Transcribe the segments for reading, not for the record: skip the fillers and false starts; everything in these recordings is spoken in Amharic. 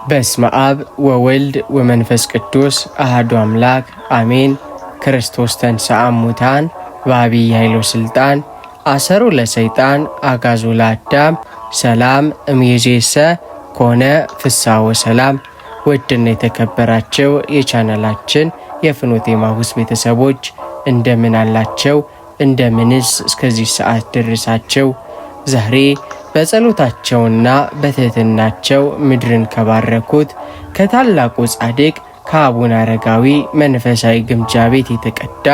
በስመ አብ ወወልድ ወመንፈስ ቅዱስ አሐዱ አምላክ አሜን። ክርስቶስ ተንሥአ እሙታን በዐቢይ ኃይል ወሥልጣን አሰሮ ለሰይጣን አግዓዞ ለአዳም ሰላም እምይእዜሰ ኮነ ፍስሐ ወሰላም። ውድና የተከበራችሁ የቻናላችን የፍኖተ ኤማሁስ ቤተሰቦች እንደምን አላችሁ? እንደምንስ እስከዚህ ሰዓት ደረሳችሁ? ዛሬ በጸሎታቸውና በትህትናቸው ምድርን ከባረኩት ከታላቁ ጻድቅ ከአቡነ አረጋዊ መንፈሳዊ ግምጃ ቤት የተቀዳ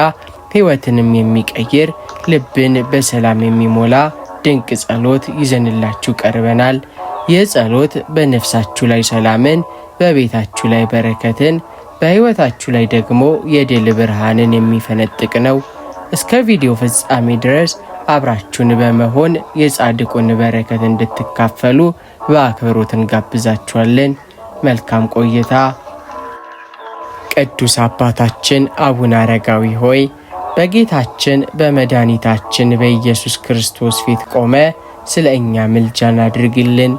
ሕይወትንም የሚቀይር ልብን በሰላም የሚሞላ ድንቅ ጸሎት ይዘንላችሁ ቀርበናል። ይህ ጸሎት በነፍሳችሁ ላይ ሰላምን፣ በቤታችሁ ላይ በረከትን፣ በሕይወታችሁ ላይ ደግሞ የድል ብርሃንን የሚፈነጥቅ ነው። እስከ ቪዲዮ ፍጻሜ ድረስ አብራችሁን በመሆን የጻድቁን በረከት እንድትካፈሉ በአክብሮት እንጋብዛችኋለን። መልካም ቆይታ። ቅዱስ አባታችን አቡነ አረጋዊ ሆይ በጌታችን በመድኃኒታችን በኢየሱስ ክርስቶስ ፊት ቆመ ስለ እኛ ምልጃን አድርግልን።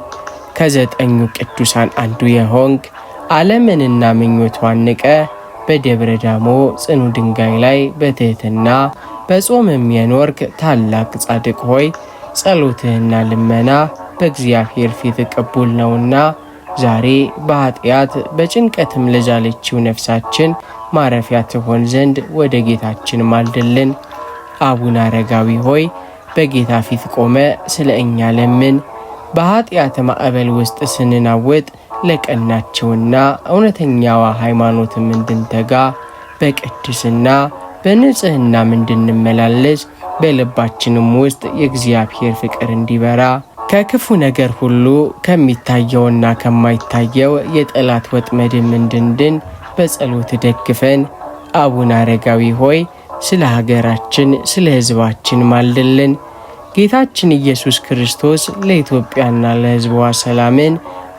ከዘጠኙ ቅዱሳን አንዱ የሆንክ ዓለምንና ምኞቷን ንቀ በደብረ ዳሞ ጽኑ ድንጋይ ላይ በትህትና በጾም የሚያኖርክ ታላቅ ጻድቅ ሆይ ጸሎትህና ልመና በእግዚአብሔር ፊት ቅቡል ነውና ዛሬ በኃጢአት በጭንቀትም ለዛለችው ነፍሳችን ማረፊያ ትሆን ዘንድ ወደ ጌታችን ማልድልን። አቡነ አረጋዊ ሆይ በጌታ ፊት ቆመ ስለ እኛ ለምን። በኃጢአት ማዕበል ውስጥ ስንናወጥ ለቀናቸውና እውነተኛዋ ሃይማኖትም እንድንተጋ በቅድስና በንጽህናም እንድንመላለስ በልባችንም ውስጥ የእግዚአብሔር ፍቅር እንዲበራ ከክፉ ነገር ሁሉ ከሚታየውና ከማይታየው የጠላት ወጥመድም እንድንድን በጸሎት ደግፈን። አቡነ አረጋዊ ሆይ ስለ ሀገራችን ስለ ሕዝባችን ማልድልን። ጌታችን ኢየሱስ ክርስቶስ ለኢትዮጵያና ለሕዝቧ ሰላምን፣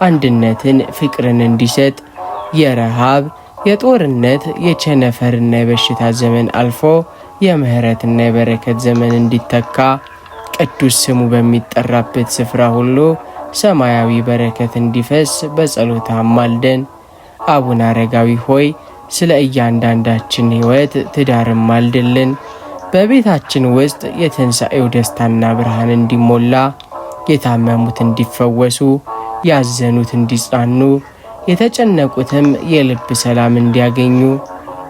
አንድነትን፣ ፍቅርን እንዲሰጥ የረሃብ የጦርነት የቸነፈርና የበሽታ ዘመን አልፎ የምህረትና የበረከት ዘመን እንዲተካ ቅዱስ ስሙ በሚጠራበት ስፍራ ሁሉ ሰማያዊ በረከት እንዲፈስ በጸሎት አማልደን። አቡነ አረጋዊ ሆይ ስለ እያንዳንዳችን ሕይወት ትዳርም ማልድልን። በቤታችን ውስጥ የትንሣኤው ደስታና ብርሃን እንዲሞላ፣ የታመሙት እንዲፈወሱ፣ ያዘኑት እንዲጽናኑ፣ የተጨነቁትም የልብ ሰላም እንዲያገኙ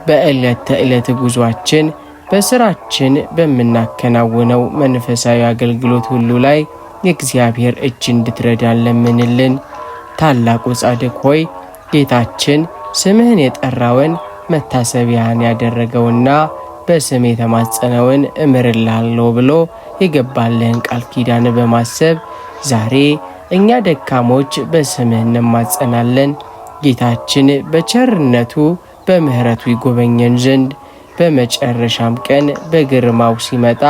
በዕለት ተዕለት ጉዟችን በስራችን በምናከናውነው መንፈሳዊ አገልግሎት ሁሉ ላይ የእግዚአብሔር እጅ እንድትረዳን ለምንልን። ታላቁ ጻድቅ ሆይ ጌታችን ስምህን የጠራውን መታሰቢያን ያደረገውና በስም የተማጸነውን እምርልሃለሁ ብሎ የገባልህን ቃል ኪዳን በማሰብ ዛሬ እኛ ደካሞች በስምህ እንማጸናለን። ጌታችን በቸርነቱ በምህረቱ ይጎበኘን ዘንድ በመጨረሻም ቀን በግርማው ሲመጣ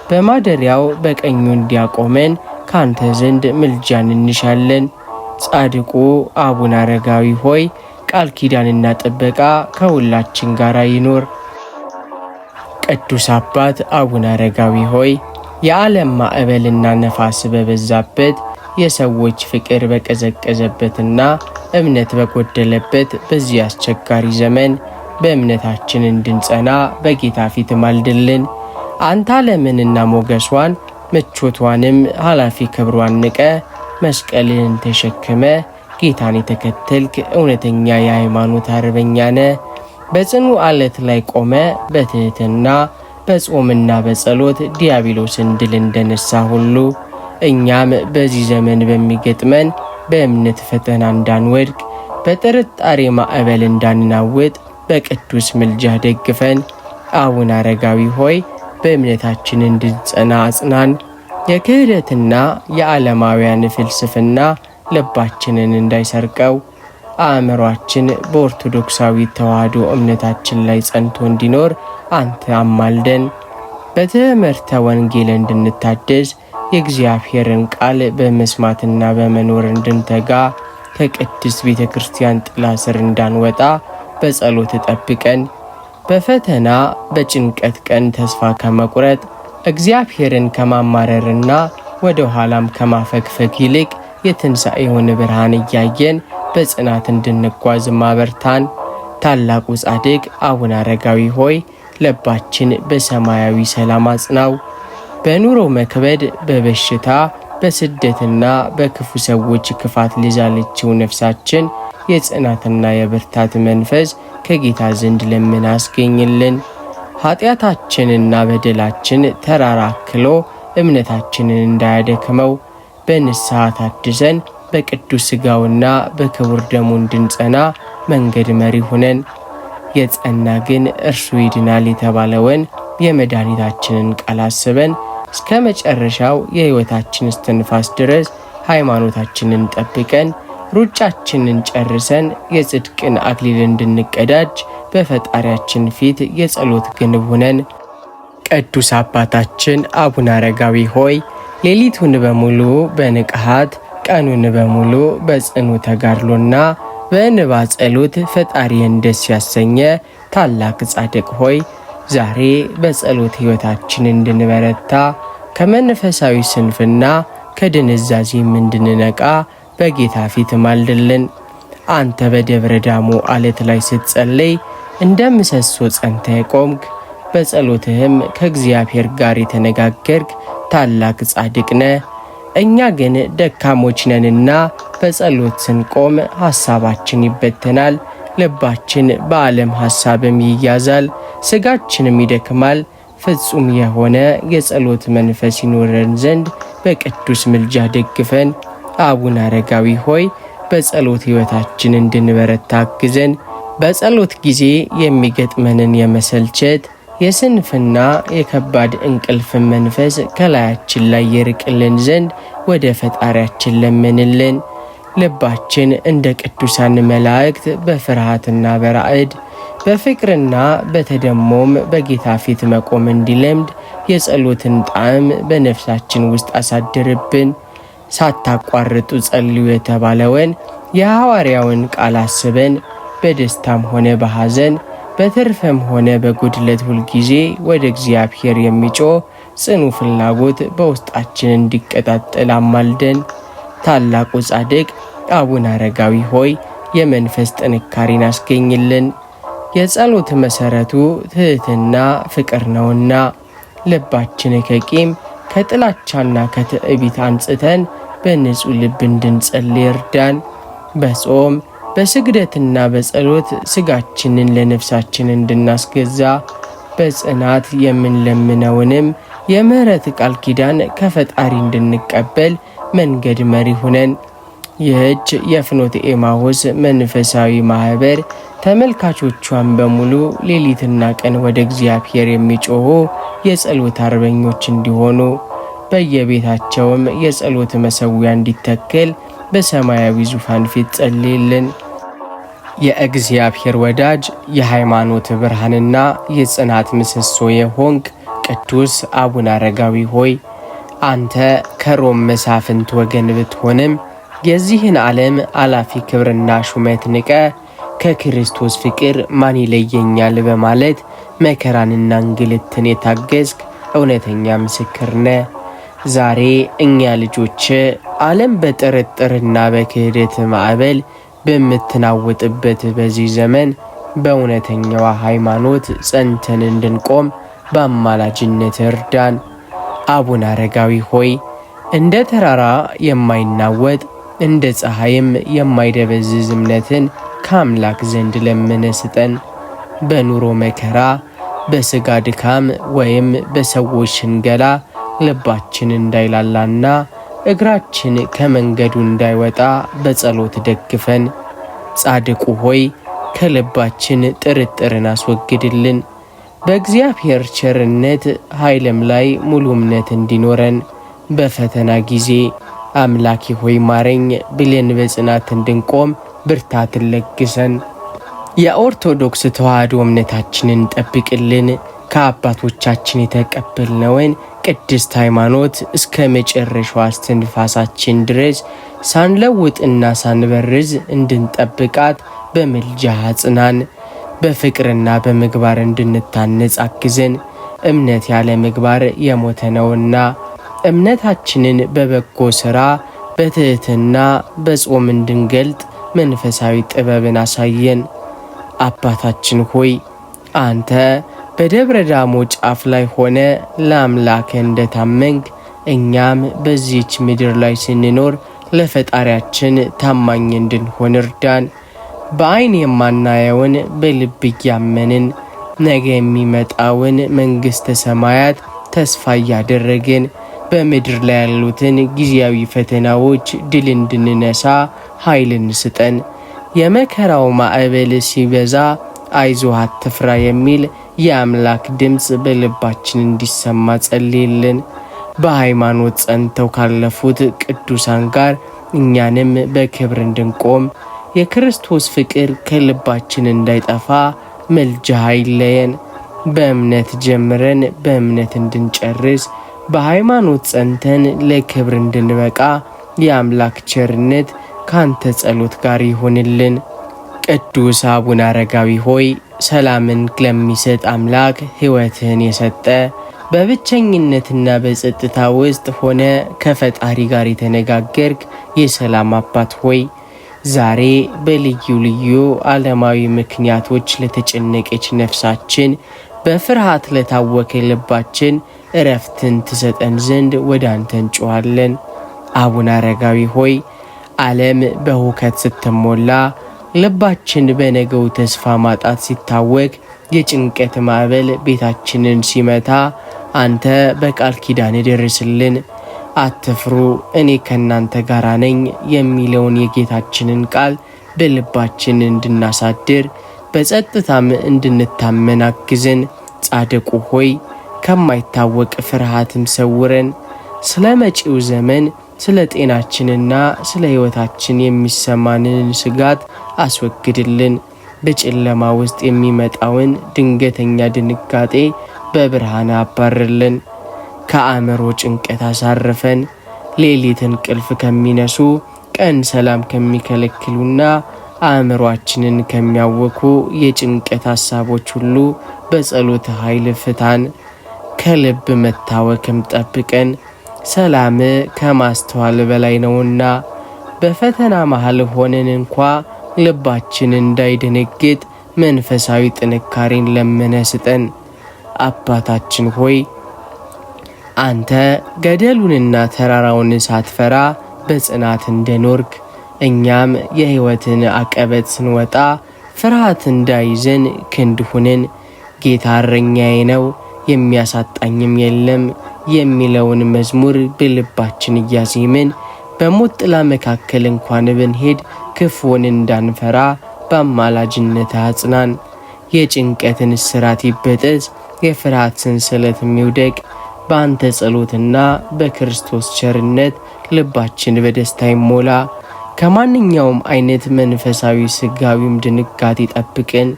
በማደሪያው በቀኙ እንዲያቆመን ካንተ ዘንድ ምልጃን እንሻለን። ጻድቁ አቡነ አረጋዊ ሆይ ቃል ኪዳንና ጥበቃ ከሁላችን ጋር ይኖር። ቅዱስ አባት አቡነ አረጋዊ ሆይ የዓለም ማዕበልና ነፋስ በበዛበት የሰዎች ፍቅር በቀዘቀዘበትና እምነት በጎደለበት በዚህ አስቸጋሪ ዘመን በእምነታችን እንድንጸና በጌታ ፊት ማልድልን። አንተ ዓለምንና ሞገሷን ምቾቷንም ኃላፊ ክብሯን ንቀ መስቀልን ተሸክመ ጌታን የተከተልክ እውነተኛ የሃይማኖት አርበኛ ነ። በጽኑ ዓለት ላይ ቆመ በትህትና በጾምና በጸሎት ዲያብሎስን ድል እንደነሳ ሁሉ እኛም በዚህ ዘመን በሚገጥመን በእምነት ፈተና እንዳንወድቅ በጥርጣሬ ማዕበል እንዳንናወጥ በቅዱስ ምልጃ ደግፈን። አቡነ አረጋዊ ሆይ በእምነታችን እንድንጸና አጽናን። የክህደትና የዓለማውያን ፍልስፍና ልባችንን እንዳይሰርቀው አእምሯችን በኦርቶዶክሳዊ ተዋህዶ እምነታችን ላይ ጸንቶ እንዲኖር አንተ አማልደን። በትምህርተ ወንጌል እንድንታደስ የእግዚአብሔርን ቃል በመስማትና በመኖር እንድንተጋ ከቅድስት ቤተ ክርስቲያን ጥላ ስር እንዳንወጣ በጸሎት ጠብቀን። በፈተና በጭንቀት ቀን ተስፋ ከመቁረጥ እግዚአብሔርን ከማማረርና ወደ ኋላም ከማፈግፈግ ይልቅ የትንሣኤውን ብርሃን እያየን በጽናት እንድንጓዝ ማበርታን። ታላቁ ጻድቅ አቡነ አረጋዊ ሆይ ልባችን በሰማያዊ ሰላም አጽናው። በኑሮ መክበድ፣ በበሽታ፣ በስደትና በክፉ ሰዎች ክፋት ለዛለችው ነፍሳችን የጽናትና የብርታት መንፈስ ከጌታ ዘንድ ለምን አስገኝልን። ኃጢአታችንና በደላችን ተራራክሎ እምነታችንን እንዳያደክመው በንስሐ ታድሰን በቅዱስ ሥጋውና በክቡር ደሙ እንድንጸና መንገድ መሪ ሁነን። የጸና ግን እርሱ ይድናል የተባለውን የመድኃኒታችንን ቃል አስበን እስከ መጨረሻው የሕይወታችን እስትንፋስ ድረስ ሃይማኖታችንን ጠብቀን ሩጫችንን ጨርሰን የጽድቅን አክሊል እንድንቀዳጅ በፈጣሪያችን ፊት የጸሎት ግንብ ሁነን። ቅዱስ አባታችን አቡነ አረጋዊ ሆይ ሌሊቱን በሙሉ በንቅሃት ቀኑን በሙሉ በጽኑ ተጋድሎና በእንባ ጸሎት ፈጣሪን ደስ ያሰኘ ታላቅ ጻድቅ ሆይ ዛሬ በጸሎት ሕይወታችን እንድንበረታ ከመንፈሳዊ ስንፍና ከድንዛዜም እንድንነቃ በጌታ ፊት ማልድልን። አንተ በደብረ ዳሞ አለት ላይ ስትጸልይ እንደ ምሰሶ ጸንተ የቆምክ በጸሎትህም ከእግዚአብሔር ጋር የተነጋገርክ ታላቅ ጻድቅ ነህ። እኛ ግን ደካሞች ነንና በጸሎት ስንቆም ሐሳባችን ይበተናል፣ ልባችን በዓለም ሐሳብም ይያዛል፣ ሥጋችንም ይደክማል። ፍጹም የሆነ የጸሎት መንፈስ ይኖረን ዘንድ በቅዱስ ምልጃ ደግፈን። አቡነ አረጋዊ ሆይ በጸሎት ሕይወታችን እንድንበረታ አግዘን። በጸሎት ጊዜ የሚገጥመንን የመሰልቸት የስንፍና የከባድ እንቅልፍ መንፈስ ከላያችን ላይ ይርቅልን ዘንድ ወደ ፈጣሪያችን ለምንልን። ልባችን እንደ ቅዱሳን መላእክት በፍርሃትና በራዕድ በፍቅርና በተደሞም በጌታ ፊት መቆም እንዲለምድ የጸሎትን ጣዕም በነፍሳችን ውስጥ አሳድርብን። ሳታቋርጡ ጸልዩ የተባለውን የሐዋርያውን ቃል አስበን በደስታም ሆነ በሐዘን በትርፍም ሆነ በጉድለት ሁልጊዜ ወደ እግዚአብሔር የሚጮህ ጽኑ ፍላጎት በውስጣችን እንዲቀጣጠል አማልደን። ታላቁ ጻድቅ አቡነ አረጋዊ ሆይ የመንፈስ ጥንካሬን አስገኝልን። የጸሎት መሠረቱ ትሕትና ፍቅር ነውና ልባችን ከቂም ከጥላቻና ከትዕቢት አንጽተን በንጹሕ ልብ እንድንጸልይ እርዳን። በጾም በስግደትና በጸሎት ሥጋችንን ለነፍሳችን እንድናስገዛ በጽናት የምንለምነውንም የምሕረት ቃል ኪዳን ከፈጣሪ እንድንቀበል መንገድ መሪ ሁነን። ይህች የፍኖተ ኤማሁስ መንፈሳዊ ማኅበር ተመልካቾቿን በሙሉ ሌሊትና ቀን ወደ እግዚአብሔር የሚጮኹ የጸሎት አርበኞች እንዲሆኑ በየቤታቸውም የጸሎት መሠዊያ እንዲተከል በሰማያዊ ዙፋን ፊት ጸልይልን። የእግዚአብሔር ወዳጅ የሃይማኖት ብርሃንና የጽናት ምሰሶ የሆንክ ቅዱስ አቡነ አረጋዊ ሆይ አንተ ከሮም መሳፍንት ወገን ብትሆንም የዚህን ዓለም አላፊ ክብርና ሹመት ንቀ ከክርስቶስ ፍቅር ማን ይለየኛል በማለት መከራንና እንግልትን የታገዝክ እውነተኛ ምስክር ነህ። ዛሬ እኛ ልጆች ዓለም በጥርጥርና በክህደት ማዕበል በምትናወጥበት በዚህ ዘመን በእውነተኛዋ ሃይማኖት ጸንተን እንድንቆም በአማላጅነት እርዳን። አቡነ አረጋዊ ሆይ እንደ ተራራ የማይናወጥ እንደ ፀሐይም የማይደበዝዝ እምነትን ከአምላክ ዘንድ ለምነ ስጠን። በኑሮ መከራ፣ በሥጋ ድካም ወይም በሰዎች ሽንገላ ልባችን እንዳይላላና እግራችን ከመንገዱ እንዳይወጣ በጸሎት ደግፈን። ጻድቁ ሆይ ከልባችን ጥርጥርን አስወግድልን። በእግዚአብሔር ቸርነት ኃይልም ላይ ሙሉ እምነት እንዲኖረን በፈተና ጊዜ አምላኬ ሆይ ማረኝ ብለን በጽናት እንድንቆም ብርታትን ለግሰን። የኦርቶዶክስ ተዋሕዶ እምነታችንን ጠብቅልን። ከአባቶቻችን የተቀበልነውን ቅድስት ሃይማኖት እስከ መጨረሻው እስትንፋሳችን ድረስ ሳንለውጥና ሳንበርዝ እንድንጠብቃት በምልጃ አጽናን። በፍቅርና በምግባር እንድንታነጽ አግዘን። እምነት ያለ ምግባር የሞተ ነውና እምነታችንን በበጎ ሥራ በትሕትና በጾም እንድንገልጥ መንፈሳዊ ጥበብን አሳየን። አባታችን ሆይ አንተ በደብረ ዳሞ ጫፍ ላይ ሆነ ለአምላክ እንደታመንክ እኛም በዚህች ምድር ላይ ስንኖር ለፈጣሪያችን ታማኝ እንድንሆን እርዳን። በአይን የማናየውን በልብ እያመንን ነገ የሚመጣውን መንግሥተ ሰማያት ተስፋ እያደረግን በምድር ላይ ያሉትን ጊዜያዊ ፈተናዎች ድል እንድንነሳ ኃይልን ስጠን። የመከራው ማዕበል ሲበዛ አይዞህ አትፍራ የሚል የአምላክ ድምፅ በልባችን እንዲሰማ ጸልይልን። በሃይማኖት ጸንተው ካለፉት ቅዱሳን ጋር እኛንም በክብር እንድንቆም የክርስቶስ ፍቅር ከልባችን እንዳይጠፋ መልጃህ አይለየን። በእምነት ጀምረን በእምነት እንድንጨርስ በሃይማኖት ጸንተን ለክብር እንድንበቃ የአምላክ ቸርነት ካንተ ጸሎት ጋር ይሆንልን። ቅዱስ አቡነ አረጋዊ ሆይ ሰላምን ለሚሰጥ አምላክ ሕይወትህን የሰጠ በብቸኝነትና በጸጥታ ውስጥ ሆነ ከፈጣሪ ጋር የተነጋገርክ የሰላም አባት ሆይ ዛሬ በልዩ ልዩ ዓለማዊ ምክንያቶች ለተጨነቀች ነፍሳችን በፍርሃት ለታወከ ልባችን እረፍትን ትሰጠን ዘንድ ወደ አንተ እንጮኻለን። አቡነ አረጋዊ ሆይ ዓለም በሁከት ስትሞላ ልባችን በነገው ተስፋ ማጣት ሲታወክ የጭንቀት ማዕበል ቤታችንን ሲመታ አንተ በቃል ኪዳን ደርስልን። አትፍሩ እኔ ከናንተ ጋር ነኝ የሚለውን የጌታችንን ቃል በልባችን እንድናሳድር በጸጥታም እንድንታመን አግዘን። ጻድቁ ሆይ ከማይታወቅ ፍርሃትም ሰውረን። ስለ መጪው ዘመን ስለ ጤናችንና ስለ ሕይወታችን የሚሰማንን ስጋት አስወግድልን። በጨለማ ውስጥ የሚመጣውን ድንገተኛ ድንጋጤ በብርሃን አባርልን። ከአእምሮ ጭንቀት አሳርፈን። ሌሊት እንቅልፍ ከሚነሱ ቀን ሰላም ከሚከለክሉና አእምሮአችንን ከሚያወኩ የጭንቀት ሐሳቦች ሁሉ በጸሎት ኃይል ፍታን። ከልብ መታወክም ጠብቀን። ሰላም ከማስተዋል በላይ ነውና በፈተና መሃል ሆነን እንኳ ልባችን እንዳይደነግጥ መንፈሳዊ ጥንካሬን ለምነ ስጠን። አባታችን ሆይ አንተ ገደሉንና ተራራውን ሳትፈራ በጽናት እንደኖርክ እኛም የሕይወትን አቀበት ስንወጣ ፍርሃት እንዳይዘን ክንድ ሁነን። ጌታ እረኛዬ ነው የሚያሳጣኝም የለም የሚለውን መዝሙር በልባችን እያዜምን በሞት ጥላ መካከል እንኳን ብንሄድ ክፉን እንዳንፈራ በአማላጅነት አጽናን። የጭንቀትን እስራት ይበጠስ፣ የፍርሃት ሰንሰለት ይውደቅ። በአንተ ጸሎትና በክርስቶስ ቸርነት ልባችን በደስታ ይሞላ። ከማንኛውም አይነት መንፈሳዊ ስጋዊም ድንጋጤ ጠብቅን።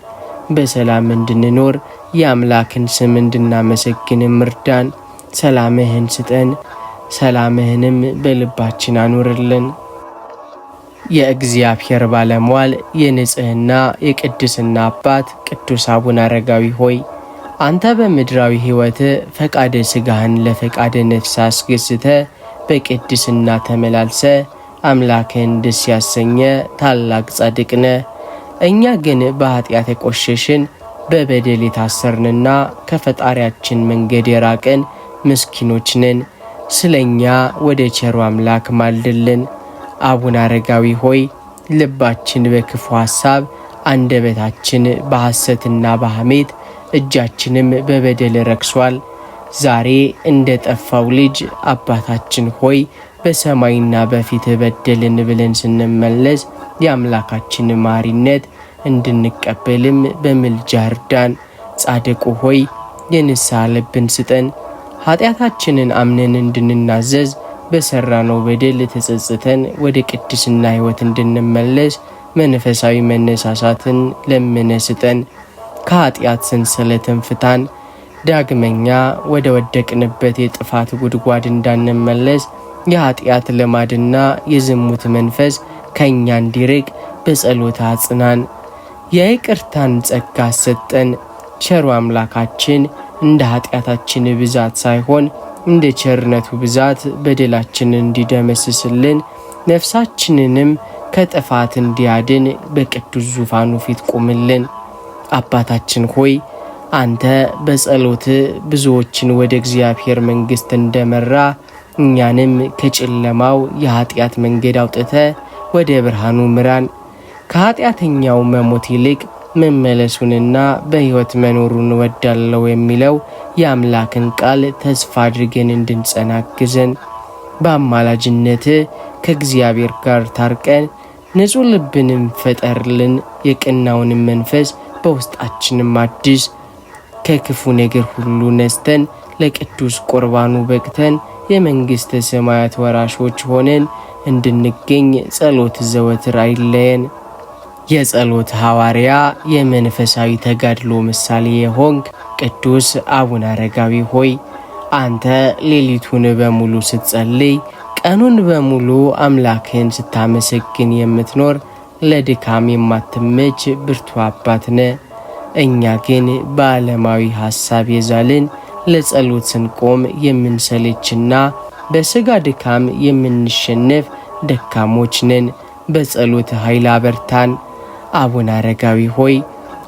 በሰላም እንድንኖር የአምላክን ስም እንድናመሰግን እርዳን። ሰላምህን ስጠን፣ ሰላምህንም በልባችን አኑርልን። የእግዚአብሔር ባለሟል የንጽህና የቅድስና አባት ቅዱስ አቡነ አረጋዊ ሆይ አንተ በምድራዊ ሕይወት ፈቃደ ሥጋህን ለፈቃደ ነፍስ አስገዝተ በቅድስና ተመላልሰ አምላክን ደስ ያሰኘ ታላቅ ጻድቅ ነህ። እኛ ግን በኃጢአት የቆሸሽን በበደል የታሰርንና ከፈጣሪያችን መንገድ የራቀን ምስኪኖች ነን። ስለኛ ወደ ቸሩ አምላክ ማልድልን። አቡነ አረጋዊ ሆይ ልባችን በክፉ ሐሳብ፣ አንደበታችን በሐሰትና በሐሜት፣ እጃችንም በበደል ረክሷል። ዛሬ እንደ ጠፋው ልጅ አባታችን ሆይ በሰማይና በፊት በደልን ብለን ስንመለስ የአምላካችን ማሪነት እንድንቀበልም በምልጃ እርዳን። ጻድቁ ሆይ የንስሐ ልብን ስጠን። ኃጢአታችንን አምነን እንድንናዘዝ በሰራነው በደል ተጸጽተን ወደ ቅድስና ሕይወት እንድንመለስ መንፈሳዊ መነሳሳትን ለምነ ስጠን። ከኃጢአት ሰንሰለትን ፍታን። ዳግመኛ ወደ ወደቅንበት የጥፋት ጉድጓድ እንዳንመለስ የኃጢአት ልማድና የዝሙት መንፈስ ከእኛ እንዲርቅ በጸሎት አጽናን። የይቅርታን ጸጋ ሰጠን። ቸሩ አምላካችን እንደ ኃጢአታችን ብዛት ሳይሆን እንደ ቸርነቱ ብዛት በደላችንን እንዲደመስስልን ነፍሳችንንም ከጥፋት እንዲያድን በቅዱስ ዙፋኑ ፊት ቁምልን። አባታችን ሆይ አንተ በጸሎት ብዙዎችን ወደ እግዚአብሔር መንግሥት እንደመራ እኛንም ከጨለማው የኃጢአት መንገድ አውጥተ ወደ ብርሃኑ ምራን። ከኃጢአተኛው መሞት ይልቅ መመለሱንና በሕይወት መኖሩን ወዳለው የሚለው የአምላክን ቃል ተስፋ አድርገን እንድንጸናግዘን በአማላጅነት ከእግዚአብሔር ጋር ታርቀን ንጹሕ ልብንም ፈጠርልን። የቀናውንም መንፈስ በውስጣችንም አድስ። ከክፉ ነገር ሁሉ ነስተን ለቅዱስ ቁርባኑ በቅተን የመንግሥተ ሰማያት ወራሾች ሆነን እንድንገኝ ጸሎት ዘወትር አይለየን። የጸሎት ሐዋርያ የመንፈሳዊ ተጋድሎ ምሳሌ የሆንክ ቅዱስ አቡነ አረጋዊ ሆይ አንተ ሌሊቱን በሙሉ ስትጸልይ ቀኑን በሙሉ አምላክን ስታመሰግን የምትኖር ለድካም የማትመች ብርቱ አባት ነህ። እኛ ግን በዓለማዊ ሐሳብ የዛልን ለጸሎት ስንቆም የምንሰለችና በሥጋ ድካም የምንሸነፍ ደካሞች ነን። በጸሎት ኃይል አበርታን። አቡነ አረጋዊ ሆይ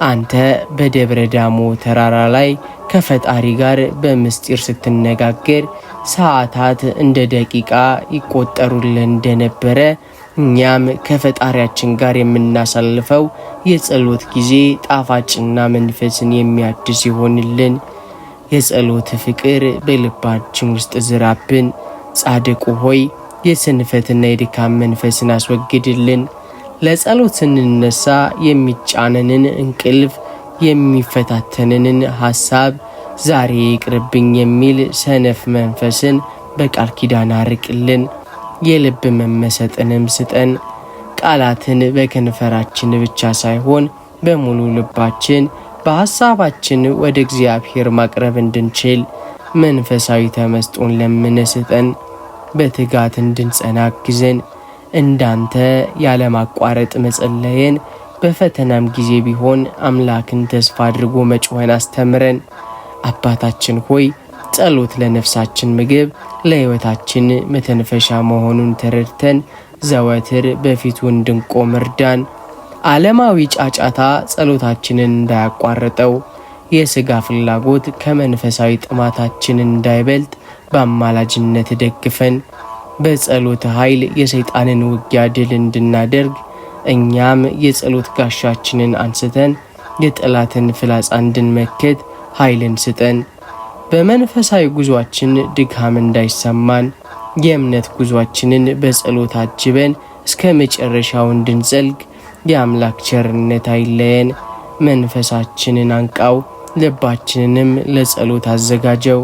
አንተ በደብረ ዳሞ ተራራ ላይ ከፈጣሪ ጋር በምስጢር ስትነጋገር ሰዓታት እንደ ደቂቃ ይቆጠሩልን እንደነበረ እኛም ከፈጣሪያችን ጋር የምናሳልፈው የጸሎት ጊዜ ጣፋጭና መንፈስን የሚያድስ ይሆንልን። የጸሎት ፍቅር በልባችን ውስጥ ዝራብን። ጻድቁ ሆይ የስንፈትና የድካም መንፈስን አስወግድልን። ለጸሎት ስንነሳ የሚጫነንን እንቅልፍ፣ የሚፈታተንንን ሐሳብ ዛሬ ይቅርብኝ የሚል ሰነፍ መንፈስን በቃል ኪዳን አርቅልን። የልብ መመሰጥንም ስጠን። ቃላትን በከንፈራችን ብቻ ሳይሆን በሙሉ ልባችን በሐሳባችን ወደ እግዚአብሔር ማቅረብ እንድንችል መንፈሳዊ ተመስጦን ለምንስጠን። በትጋት እንድንጸና አግዘን። እንዳንተ ያለማቋረጥ መጸለየን በፈተናም ጊዜ ቢሆን አምላክን ተስፋ አድርጎ መጮህን አስተምረን። አባታችን ሆይ ጸሎት ለነፍሳችን ምግብ ለሕይወታችን መተንፈሻ መሆኑን ተረድተን ዘወትር በፊቱ እንድንቆም እርዳን። ዓለማዊ ጫጫታ ጸሎታችንን እንዳያቋርጠው፣ የሥጋ ፍላጎት ከመንፈሳዊ ጥማታችን እንዳይበልጥ በአማላጅነት ደግፈን። በጸሎት ኃይል የሰይጣንን ውጊያ ድል እንድናደርግ እኛም የጸሎት ጋሻችንን አንስተን የጠላትን ፍላጻ እንድንመክት ኃይልን ስጠን። በመንፈሳዊ ጉዟችን ድካም እንዳይሰማን የእምነት ጉዟችንን በጸሎት አጅበን እስከ መጨረሻው እንድንዘልቅ የአምላክ ቸርነት አይለየን። መንፈሳችንን አንቃው፣ ልባችንንም ለጸሎት አዘጋጀው።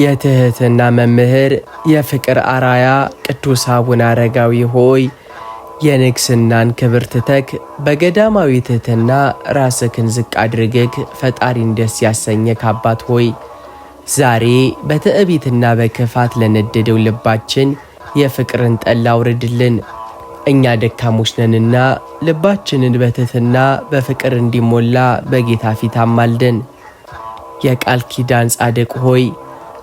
የትህትና መምህር የፍቅር አራያ ቅዱስ አቡነ አረጋዊ ሆይ የንግስናን ክብር ትተክ በገዳማዊ ትህትና ራስክን ዝቅ አድርገክ ፈጣሪን ደስ ያሰኘክ አባት ሆይ ዛሬ በትዕቢትና በክፋት ለነደደው ልባችን የፍቅርን ጠል አውርድልን። እኛ ደካሞች ነንና ልባችንን በትህትና በፍቅር እንዲሞላ በጌታ ፊት አማልደን። የቃል ኪዳን ጻድቅ ሆይ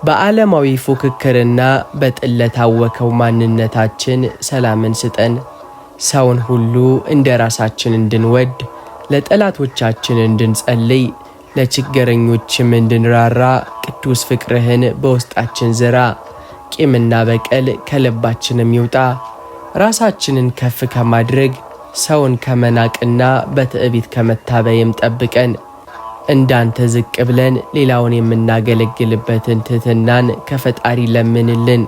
በዓለማዊ ፉክክርና በጥል ለታወከው ማንነታችን ሰላምን ስጠን። ሰውን ሁሉ እንደ ራሳችን እንድንወድ፣ ለጠላቶቻችን እንድንጸልይ፣ ለችግረኞችም እንድንራራ ቅዱስ ፍቅርህን በውስጣችን ዝራ። ቂምና በቀል ከልባችንም ይውጣ። ራሳችንን ከፍ ከማድረግ ሰውን ከመናቅና በትዕቢት ከመታበይም ጠብቀን። እንዳንተ ዝቅ ብለን ሌላውን የምናገለግልበትን ትህትናን ከፈጣሪ ለምንልን።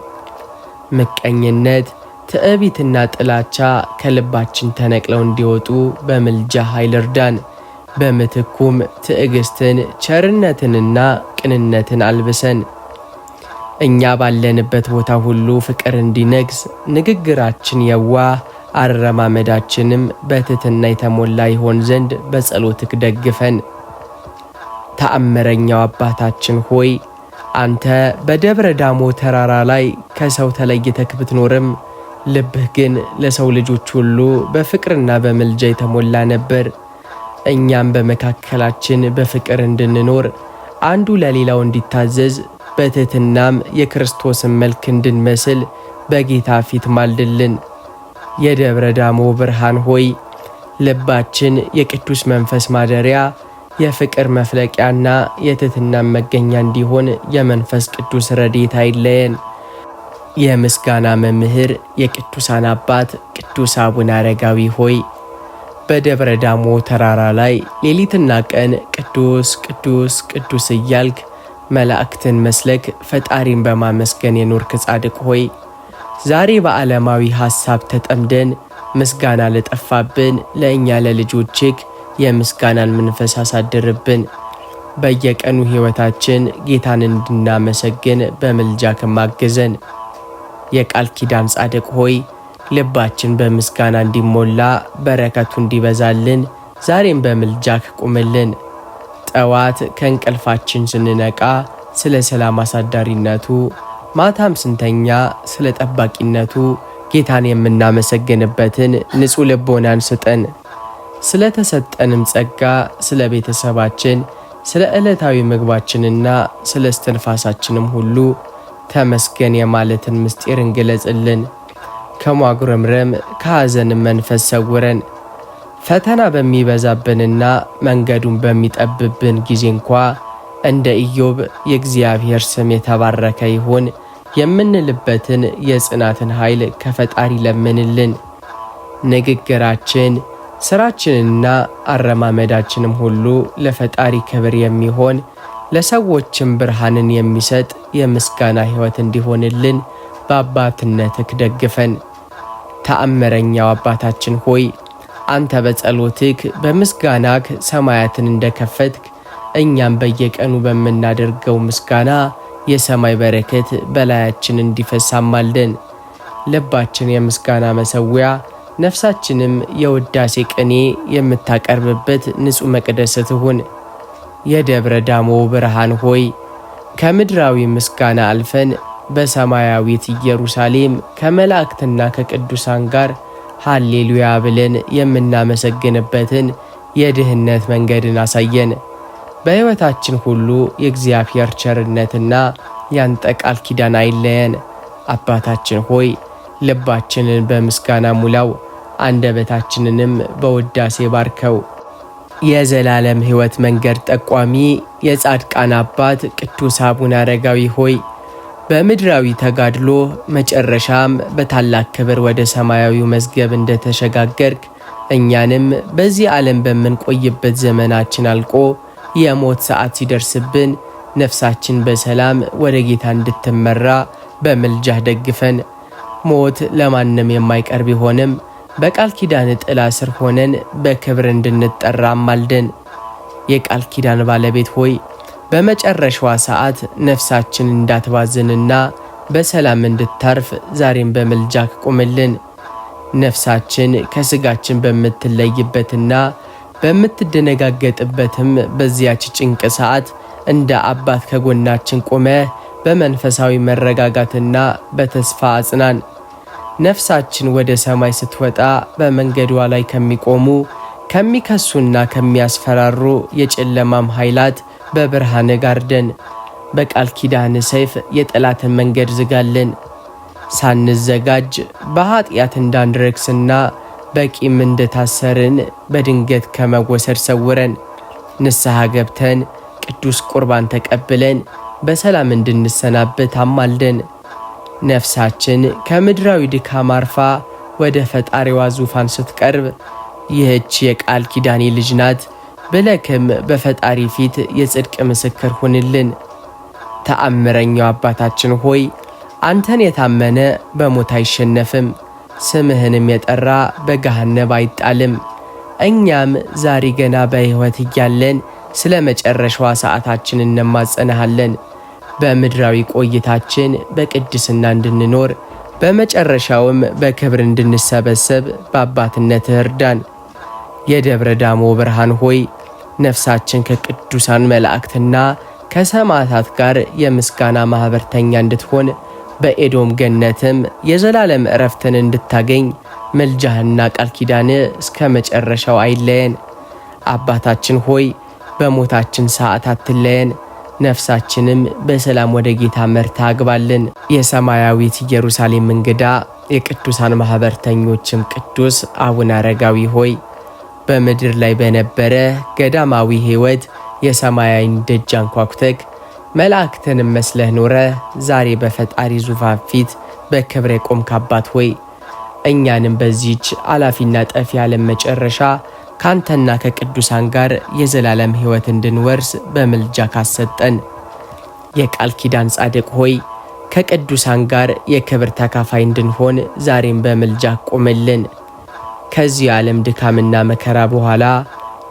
ምቀኝነት፣ ትዕቢትና ጥላቻ ከልባችን ተነቅለው እንዲወጡ በምልጃ ኃይል እርዳን። በምትኩም ትዕግስትን፣ ቸርነትንና ቅንነትን አልብሰን። እኛ ባለንበት ቦታ ሁሉ ፍቅር እንዲነግስ፣ ንግግራችን የዋህ አረማመዳችንም በትህትና የተሞላ ይሆን ዘንድ በጸሎትክ ደግፈን። ተአምረኛው አባታችን ሆይ አንተ በደብረ ዳሞ ተራራ ላይ ከሰው ተለይተክ ብትኖርም ልብህ ግን ለሰው ልጆች ሁሉ በፍቅርና በምልጃ የተሞላ ነበር። እኛም በመካከላችን በፍቅር እንድንኖር፣ አንዱ ለሌላው እንዲታዘዝ፣ በትህትናም የክርስቶስን መልክ እንድንመስል በጌታ ፊት ማልድልን። የደብረ ዳሞ ብርሃን ሆይ ልባችን የቅዱስ መንፈስ ማደሪያ የፍቅር መፍለቂያና የትሕትና መገኛ እንዲሆን የመንፈስ ቅዱስ ረድኤት አይለየን። የምስጋና መምህር የቅዱሳን አባት ቅዱስ አቡነ አረጋዊ ሆይ በደብረ ዳሞ ተራራ ላይ ሌሊትና ቀን ቅዱስ ቅዱስ ቅዱስ እያልክ መላእክትን መስለክ ፈጣሪን በማመስገን የኖርክ ጻድቅ ሆይ ዛሬ በዓለማዊ ሐሳብ ተጠምደን ምስጋና ለጠፋብን ለእኛ ለልጆችክ የምስጋናን መንፈስ አሳድርብን። በየቀኑ ሕይወታችን ጌታን እንድናመሰግን በምልጃክ ማግዘን። የቃል ኪዳን ጻድቅ ሆይ ልባችን በምስጋና እንዲሞላ በረከቱ እንዲበዛልን ዛሬም በምልጃክ ቁምልን። ጠዋት ከእንቅልፋችን ስንነቃ ስለ ሰላም አሳዳሪነቱ፣ ማታም ስንተኛ ስለ ጠባቂነቱ ጌታን የምናመሰግንበትን ንጹሕ ልቦናን ስጠን። ስለ ተሰጠንም ጸጋ፣ ስለ ቤተሰባችን፣ ስለ ዕለታዊ ምግባችንና ስለ እስትንፋሳችንም ሁሉ ተመስገን የማለትን ምስጢር እንግለጽልን። ከማጉረምረም ከሐዘንም መንፈስ ሰውረን። ፈተና በሚበዛብንና መንገዱን በሚጠብብን ጊዜ እንኳ እንደ ኢዮብ የእግዚአብሔር ስም የተባረከ ይሁን የምንልበትን የጽናትን ኃይል ከፈጣሪ ለምንልን። ንግግራችን ስራችንና አረማመዳችንም ሁሉ ለፈጣሪ ክብር የሚሆን ለሰዎችም ብርሃንን የሚሰጥ የምስጋና ሕይወት እንዲሆንልን በአባትነትህ ደግፈን። ተአምረኛው አባታችን ሆይ አንተ በጸሎትክ በምስጋናክ ሰማያትን እንደከፈትክ እኛም በየቀኑ በምናደርገው ምስጋና የሰማይ በረከት በላያችን እንዲፈስ አማልደን። ልባችን የምስጋና መሠዊያ ነፍሳችንም የውዳሴ ቅኔ የምታቀርብበት ንጹሕ መቅደስ ትሁን። የደብረ ዳሞ ብርሃን ሆይ ከምድራዊ ምስጋና አልፈን በሰማያዊት ኢየሩሳሌም ከመላእክትና ከቅዱሳን ጋር ሃሌሉያ ብለን የምናመሰግንበትን የድህነት መንገድን አሳየን። በሕይወታችን ሁሉ የእግዚአብሔር ቸርነትና ያንተ ቃል ኪዳን አይለየን። አባታችን ሆይ ልባችንን በምስጋና ሙላው፣ አንደበታችንንም በውዳሴ ባርከው። የዘላለም ሕይወት መንገድ ጠቋሚ የጻድቃን አባት ቅዱስ አቡነ አረጋዊ ሆይ በምድራዊ ተጋድሎ መጨረሻም በታላቅ ክብር ወደ ሰማያዊው መዝገብ እንደተሸጋገርክ እኛንም በዚህ ዓለም በምንቆይበት ዘመናችን አልቆ የሞት ሰዓት ሲደርስብን ነፍሳችን በሰላም ወደ ጌታ እንድትመራ በምልጃህ ደግፈን። ሞት ለማንም የማይቀር ቢሆንም በቃል ኪዳን ጥላ ስር ሆነን በክብር እንድንጠራ አማልደን። የቃል ኪዳን ባለቤት ሆይ በመጨረሻዋ ሰዓት ነፍሳችን እንዳትባዝንና በሰላም እንድታርፍ ዛሬም በምልጃክ ቁምልን። ነፍሳችን ከስጋችን በምትለይበትና በምትደነጋገጥበትም በዚያች ጭንቅ ሰዓት እንደ አባት ከጎናችን ቆመ በመንፈሳዊ መረጋጋትና በተስፋ አጽናን። ነፍሳችን ወደ ሰማይ ስትወጣ በመንገዷ ላይ ከሚቆሙ ከሚከሱና ከሚያስፈራሩ የጨለማም ኃይላት በብርሃን ጋርደን። በቃል ኪዳን ሰይፍ የጠላትን መንገድ ዝጋልን። ሳንዘጋጅ በኃጢአት እንዳንረክስና በቂም እንደታሰርን በድንገት ከመወሰድ ሰውረን። ንስሐ ገብተን ቅዱስ ቁርባን ተቀብለን በሰላም እንድንሰናበት አማልደን። ነፍሳችን ከምድራዊ ድካም አርፋ ወደ ፈጣሪዋ ዙፋን ስትቀርብ ይህች የቃል ኪዳኔ ልጅ ናት ብለክም በፈጣሪ ፊት የጽድቅ ምስክር ሁንልን። ተአምረኛው አባታችን ሆይ አንተን የታመነ በሞት አይሸነፍም፣ ስምህንም የጠራ በገሃነብ አይጣልም። እኛም ዛሬ ገና በሕይወት እያለን ስለ መጨረሻዋ ሰዓታችን እንማጸንሃለን። በምድራዊ ቆይታችን በቅድስና እንድንኖር በመጨረሻውም በክብር እንድንሰበሰብ በአባትነትህ እርዳን። የደብረ ዳሞ ብርሃን ሆይ ነፍሳችን ከቅዱሳን መላእክትና ከሰማዕታት ጋር የምስጋና ማኅበርተኛ እንድትሆን በኤዶም ገነትም የዘላለም ዕረፍትን እንድታገኝ ምልጃህና ቃል ኪዳን እስከ መጨረሻው አይለየን። አባታችን ሆይ በሞታችን ሰዓት አትለየን፣ ነፍሳችንም በሰላም ወደ ጌታ መርታ አግባልን። የሰማያዊት ኢየሩሳሌም እንግዳ የቅዱሳን ማህበርተኞችም ቅዱስ አቡነ አረጋዊ ሆይ በምድር ላይ በነበረ ገዳማዊ ሕይወት የሰማያዊን ደጅ አንኳኩተክ መላእክትን መስለህ ኖረ ዛሬ በፈጣሪ ዙፋን ፊት በክብር የቆምክ አባት ሆይ እኛንም በዚህች አላፊና ጠፊ ዓለም መጨረሻ ካንተና ከቅዱሳን ጋር የዘላለም ሕይወት እንድንወርስ በምልጃ ካሰጠን የቃል ኪዳን ጻድቅ ሆይ ከቅዱሳን ጋር የክብር ተካፋይ እንድንሆን ዛሬም በምልጃ ቆመልን። ከዚህ ዓለም ድካምና መከራ በኋላ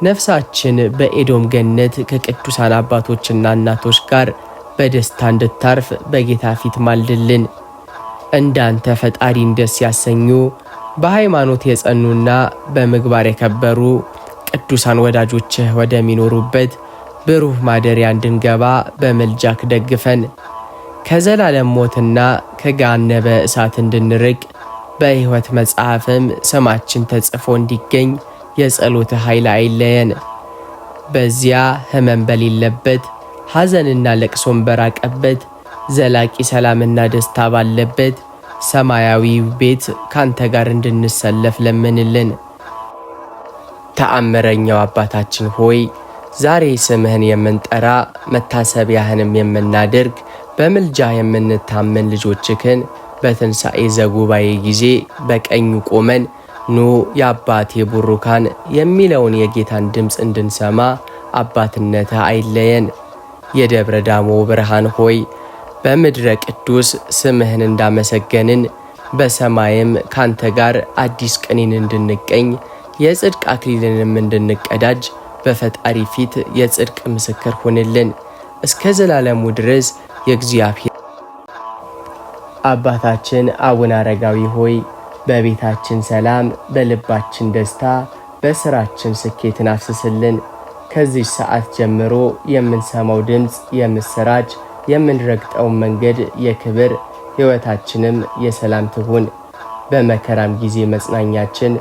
ነፍሳችን በኤዶም ገነት ከቅዱሳን አባቶችና እናቶች ጋር በደስታ እንድታርፍ በጌታ ፊት ማልድልን። እንዳንተ ፈጣሪን ደስ ያሰኙ በሃይማኖት የጸኑና በምግባር የከበሩ ቅዱሳን ወዳጆችህ ወደሚኖሩበት ብሩህ ማደሪያ እንድንገባ በምልጃክ ደግፈን። ከዘላለም ሞትና ከገሃነመ እሳት እንድንርቅ በሕይወት መጽሐፍም ስማችን ተጽፎ እንዲገኝ የጸሎት ኃይል አይለየን። በዚያ ሕመም በሌለበት ሐዘንና ለቅሶን በራቀበት ዘላቂ ሰላምና ደስታ ባለበት ሰማያዊ ቤት ካንተ ጋር እንድንሰለፍ ለምንልን። ተአምረኛው አባታችን ሆይ ዛሬ ስምህን የምንጠራ መታሰቢያህንም የምናደርግ በምልጃ የምንታመን ልጆችክን በትንሣኤ ዘጉባኤ ጊዜ በቀኙ ቆመን ኑ የአባቴ ቡሩካን የሚለውን የጌታን ድምፅ እንድንሰማ አባትነትህ አይለየን። የደብረ ዳሞ ብርሃን ሆይ በምድረ ቅዱስ ስምህን እንዳመሰገንን በሰማይም ካንተ ጋር አዲስ ቀኔን እንድንቀኝ የጽድቅ አክሊልንም እንድንቀዳጅ በፈጣሪ ፊት የጽድቅ ምስክር ሆንልን እስከ ዘላለሙ ድረስ። የእግዚአብሔር አባታችን አቡነ አረጋዊ ሆይ በቤታችን ሰላም፣ በልባችን ደስታ፣ በስራችን ስኬትን አፍስስልን። ከዚህ ሰዓት ጀምሮ የምንሰማው ድምፅ የምስራች፣ የምንረግጠው መንገድ የክብር፣ ሕይወታችንም የሰላም ትሁን። በመከራም ጊዜ መጽናኛችን፣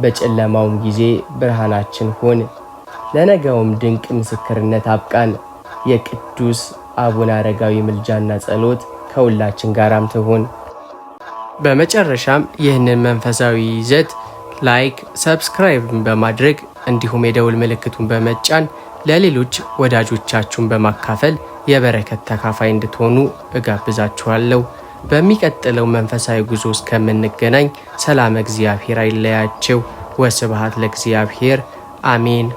በጨለማውም ጊዜ ብርሃናችን ሁን። ለነገውም ድንቅ ምስክርነት አብቃን። የቅዱስ አቡነ አረጋዊ ምልጃና ጸሎት ከሁላችን ጋራም ትሁን። በመጨረሻም ይህንን መንፈሳዊ ይዘት ላይክ፣ ሰብስክራይብ በማድረግ እንዲሁም የደውል ምልክቱን በመጫን ለሌሎች ወዳጆቻችሁን በማካፈል የበረከት ተካፋይ እንድትሆኑ እጋብዛችኋለሁ። በሚቀጥለው መንፈሳዊ ጉዞ እስከምንገናኝ ሰላም እግዚአብሔር አይለያችሁ። ወስብሐት ለእግዚአብሔር። አሜን።